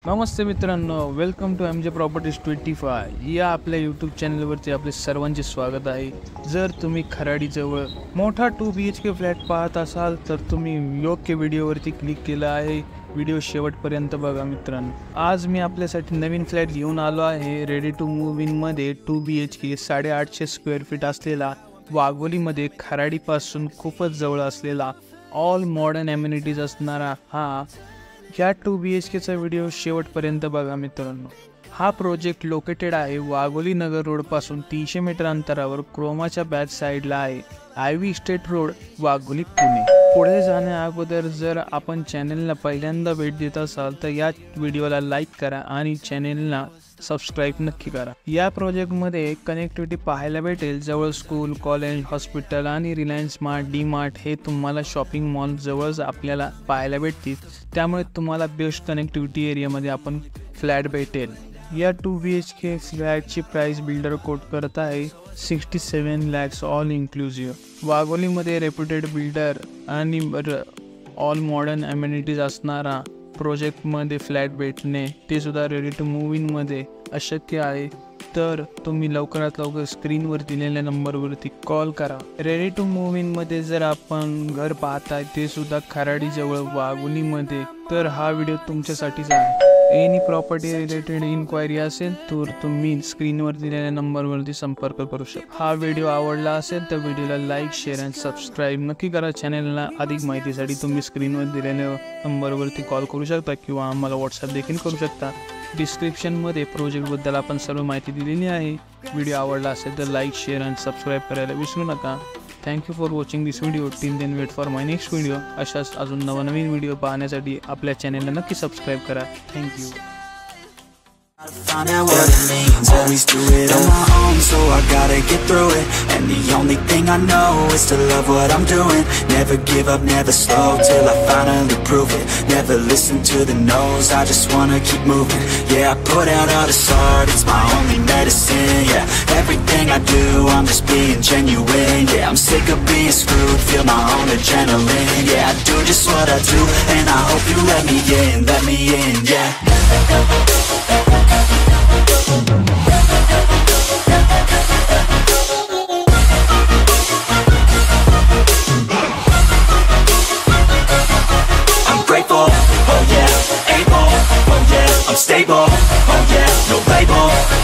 नमस्ते मित्रांनो, welcome to MJ properties 25 या आपल्या यूट्यूब चॅनलवरती आपले सर्वांचे स्वागत आहे। जर तुम्ही खराडीजवळ मोठा 2 BHK फ्लॅट पाहत असाल तर तुम्ही योग्य व्हिडिओवरती क्लिक केला आहे। व्हिडिओ शेवटपर्यंत बघा मित्रांनो। आज मी आपल्यासाठी नवीन फ्लॅट घेऊन आलो आहे। रेडी टू मूव्ह इन मध्ये 2 BHK 850 स्क्वेअर फीट असलेला, वाघोलीमध्ये खराडीपासून खूपच जवळ असलेला, ऑल मॉडर्न ॲम्युनिटीज असणारा ह्या 2 BHKचा व्हिडिओ शेवटपर्यंत बघा मित्रांनो। हा प्रोजेक्ट लोकेटेड आहे वाघोली नगर रोडपासून 300 मीटर अंतरावर क्रोमाच्या बॅक साईडला आहे। IV estate road, Wagholi, Pune. पुढे जाण्या अगोदर जर आपण चॅनलला पहिल्यांदा भेट देत असाल तर या व्हिडिओला लाईक करा आणि चॅनलला सबस्क्राईब नक्की करा। या प्रोजेक्टमध्ये कनेक्टिव्हिटी पाहायला भेटेल। जवळ स्कूल, कॉलेज, हॉस्पिटल आणि रिलायन्स स्मार्ट, D-Mart हे तुम्हाला शॉपिंग मॉल जवळच आपल्याला पाहायला भेटतील। त्यामुळे तुम्हाला बेस्ट कनेक्टिव्हिटी एरियामध्ये आपण फ्लॅट भेटेल। या 2 BHK फ्लॅटची प्राइस बिल्डर कोट करत आहे 67 lakhs ऑल इन्क्लुसिव्ह। वाघोलीमध्ये रेप्युटेड बिल्डर आणि ऑल मॉडर्न ॲम्युनिटीज असणारा प्रोजेक्टमध्ये फ्लॅट भेटणे ते सुद्धा रेडी टू मूव्ह इन मध्ये अशक्य आहे। तर तुम्ही लवकरात लवकर स्क्रीनवर दिलेल्या नंबरवरती कॉल करा। रेडी टू मूव्ह इन मध्ये जर आपण घर पाहताय ते सुद्धा खराडीजवळ वाघोलीमध्ये, तर हा व्हिडिओ तुमच्यासाठीच आहे। एनी प्रॉपर्टी रिलेटेड इन्क्वायरी असेल तर तुम्ही स्क्रीनवर दिलेल्या नंबरवरती संपर्क करू शकता। हा व्हिडिओ आवडला असेल तर व्हिडिओला लाईक, शेअर आणि सबस्क्राईब नक्की करा। चॅनलला अधिक माहितीसाठी तुम्ही स्क्रीनवर दिलेल्या नंबरवरती कॉल करू शकता किंवा आम्हाला व्हॉट्सअप देखील करू शकता। डिस्क्रिप्शनमध्ये प्रोजेक्टबद्दल आपण सर्व माहिती दिलेली आहे। व्हिडिओ आवडला असेल तर लाईक, शेअर आणि सबस्क्राईब करायला विसरू नका। Thank you for watching this video. Till then wait for my next video. अशाच अजून नवनवीन व्हिडिओ पाहण्यासाठी आपल्या चॅनलला नक्की सबस्क्राईब करा। Thank you. Find out what it means, always do it on my own, so I gotta get through it. And the only thing I know is to love what I'm doing. Never give up, never slow, till I finally prove it. Never listen to the no's, I just wanna keep moving. Yeah, I put out all this art, it's my only medicine. Yeah, everything I do, I'm just being genuine. Yeah, I'm sick of being screwed, feel my own adrenaline. Yeah, I do just what I do, and I hope you let me in, yeah. Grateful, oh yeah, able, oh yeah, I'm stable, oh yeah, no label.